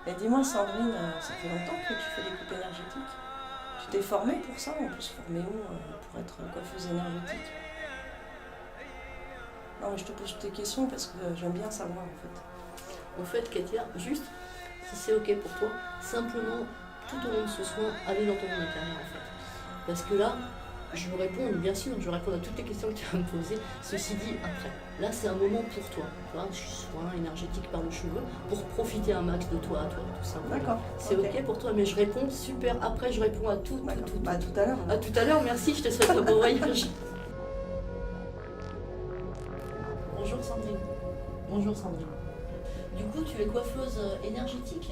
Et dis-moi Sandrine, ça fait longtemps que tu fais des coupes énergétiques? Tu t'es formée pour ça? On peut se former où pour être coiffeuse énergétique? Non mais je te pose des questions parce que j'aime bien savoir en fait. En fait, Katia, juste, si c'est ok pour toi, simplement, tout au long de ce soin, allez dans ton monde intérieur en fait. Parce que là, je vous réponds, bien sûr, je réponds à toutes les questions que tu vas me poser, ceci dit, après. Là, c'est un moment pour toi, tu vois, soin énergétique par le cheveu, pour profiter un max de toi à toi, tout simplement. D'accord. C'est ok pour toi, mais je réponds super, après je réponds à tout. Bah, tout à l'heure. À tout à l'heure, merci, je te souhaite un bon voyage. Bonjour Sandrine. Bonjour Sandrine. Du coup, tu es coiffeuse énergétique?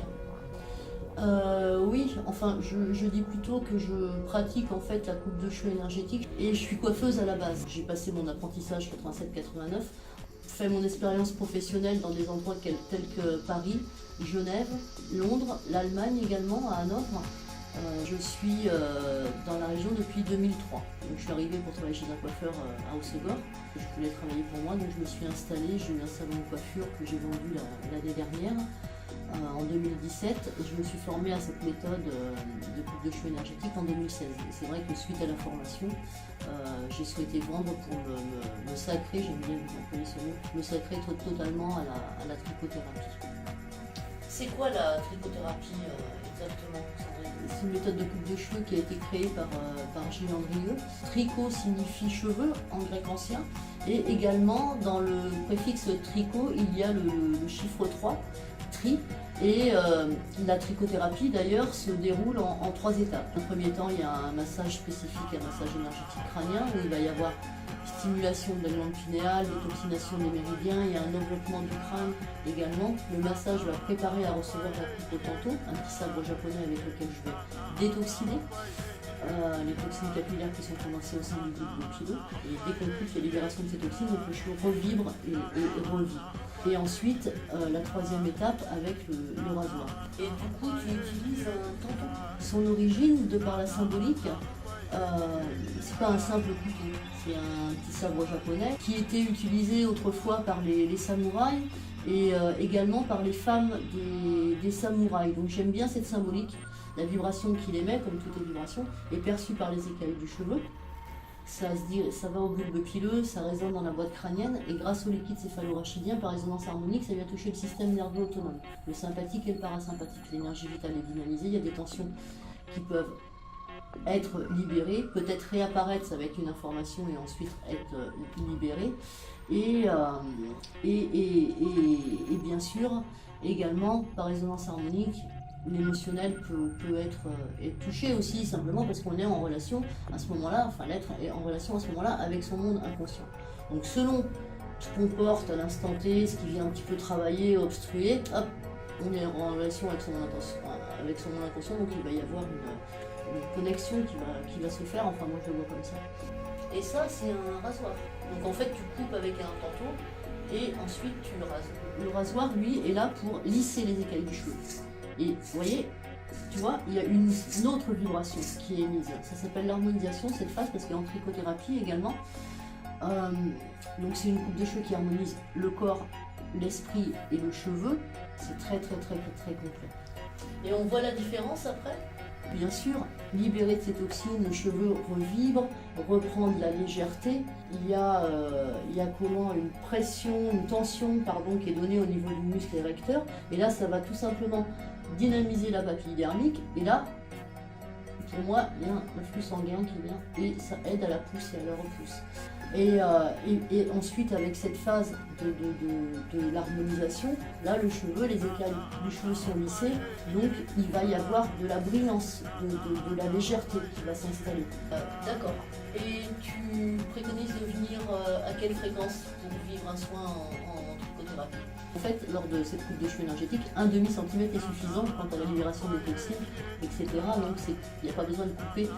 Oui, enfin, je dis plutôt que je pratique en fait la coupe de cheveux énergétique et je suis coiffeuse à la base. J'ai passé mon apprentissage 87-89, fait mon expérience professionnelle dans des endroits tels que Paris, Genève, Londres, l'Allemagne également, à Hanovre. Je suis dans la région depuis 2003. Donc, je suis arrivée pour travailler chez un coiffeur à Hossegor. Je voulais travailler pour moi, donc je me suis installée. J'ai eu un salon de coiffure que j'ai vendu l'année dernière, en 2017. Et je me suis formée à cette méthode de coupe de cheveux énergétique en 2016. Et c'est vrai que suite à la formation, j'ai souhaité vendre pour me sacrer, j'aime bien vous employer ce mot, me sacrer totalement à la trichothérapie. C'est quoi la trichothérapie exactement, Sandrine? C'est une méthode de coupe de cheveux qui a été créée par Gilles Andrieux. Tricot signifie cheveux en grec ancien. Et également, dans le préfixe tricot, il y a le chiffre 3, tri. Et la trichothérapie, d'ailleurs, se déroule en 3 étapes. Dans le premier temps, il y a un massage spécifique, un massage énergétique crânien, où il va y avoir stimulation de la glande pinéale, détoxination des méridiens, il y a un enveloppement du crâne également. Le massage va préparer à recevoir la coupe au tanto, un petit sabre japonais avec lequel je vais détoxiner les toxines capillaires qui sont condensées au sein du globe pileux. Et dès qu'on coupe les libérations de ces toxines, donc le cheveu revibre et revit. Et ensuite, la 3e étape avec le rasoir. Et du coup, tu utilises un tampon. Son origine, de par la symbolique, c'est pas un simple couteau, c'est un petit sabre japonais qui était utilisé autrefois par les samouraïs et également par les femmes des samouraïs. Donc j'aime bien cette symbolique. La vibration qu'il émet, comme toutes les vibrations, est perçue par les écailles du cheveu. Ça va au bulbe pileux, ça résonne dans la boîte crânienne et grâce au liquide céphalorachidien, par résonance harmonique, ça vient toucher le système nerveux autonome, le sympathique et le parasympathique. L'énergie vitale est dynamisée, il y a des tensions qui peuvent être libérées, peut-être réapparaître avec une information et ensuite être libérées. Et bien sûr, également, par résonance harmonique, l'émotionnel peut être touché aussi simplement parce qu'on est en relation à ce moment-là, enfin l'être est en relation à ce moment-là avec son monde inconscient. Donc selon ce qu'on porte à l'instant T, ce qui vient un petit peu travailler, obstruer, hop, on est en relation avec son monde inconscient, donc il va y avoir une connexion qui va se faire, enfin moi je le vois comme ça. Et ça c'est un rasoir. Donc en fait tu coupes avec un tanto et ensuite tu le rases. Le rasoir lui est là pour lisser les écailles du cheveu. Et vous voyez, tu vois, il y a une autre vibration qui est émise. Ça s'appelle l'harmonisation, cette phase, parce qu'en trichothérapie également, donc c'est une coupe de cheveux qui harmonise le corps, l'esprit et le cheveu. C'est très complet. Et on voit la différence après? Bien sûr, libéré de ces toxines, le cheveu revibre, reprend de la légèreté. Il y a une pression, une tension qui est donnée au niveau du muscle érecteur. Et là, ça va tout simplement dynamiser la papille dermique. Et là, pour moi, il y a un flux sanguin qui vient et ça aide à la pousse et à la repousse. Et ensuite, avec cette phase de l'harmonisation, là, le cheveu, les écailles du cheveu sont lissées, donc il va y avoir de la brillance, de la légèreté qui va s'installer. D'accord. Et tu préconises de venir à quelle fréquence pour vivre un soin en trichothérapie? En fait, lors de cette coupe de cheveux énergétique, 1/2 centimètre est suffisant quant à la libération des toxines, etc. Donc il n'y a pas besoin de couper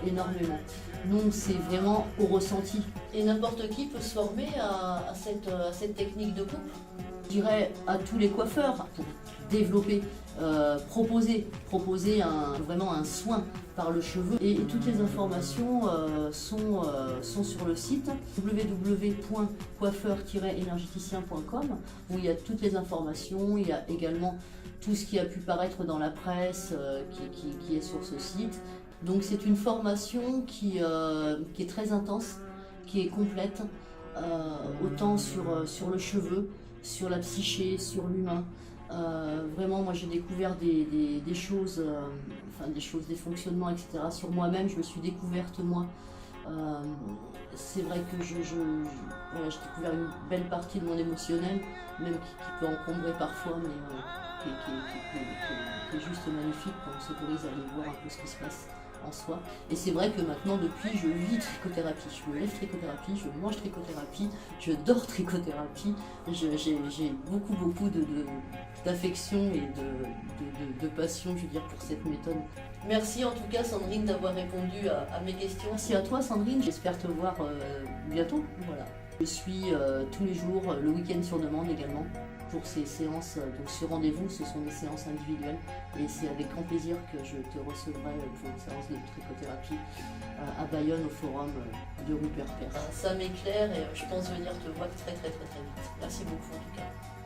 énormément. Donc c'est vraiment au ressenti. Et n'importe qui peut se former à cette technique de coupe? Je dirais à tous les coiffeurs pour développer, proposer vraiment un soin par le cheveu. Et toutes les informations sont sur le site www.coiffeur-énergéticien.com où il y a toutes les informations. Il y a également tout ce qui a pu paraître dans la presse qui est sur ce site. Donc c'est une formation qui est très intense, qui est complète, autant sur le cheveu, sur la psyché, sur l'humain. Vraiment, moi j'ai découvert des choses, des fonctionnements, etc. Sur moi-même, je me suis découverte moi. C'est vrai que j'ai découvert une belle partie de mon émotionnel, même qui peut encombrer parfois, mais qui est juste magnifique quand on s'autorise à aller voir un peu ce qui se passe en soi. Et c'est vrai que maintenant, depuis, je vis trichothérapie. Je me lève trichothérapie, je mange trichothérapie, je dors trichothérapie. J'ai beaucoup d'affection et de passion, je veux dire, pour cette méthode. Merci en tout cas Sandrine d'avoir répondu à mes questions. Merci à toi Sandrine, j'espère te voir bientôt. Voilà. Je suis tous les jours, le week-end sur demande également, pour ces séances. Donc sur rendez-vous, ce sont des séances individuelles et c'est avec grand plaisir que je te recevrai pour une séance de trichothérapie à Bayonne au forum de rue Père-Père. Ça m'éclaire et je pense venir te voir très vite. Merci beaucoup en tout cas.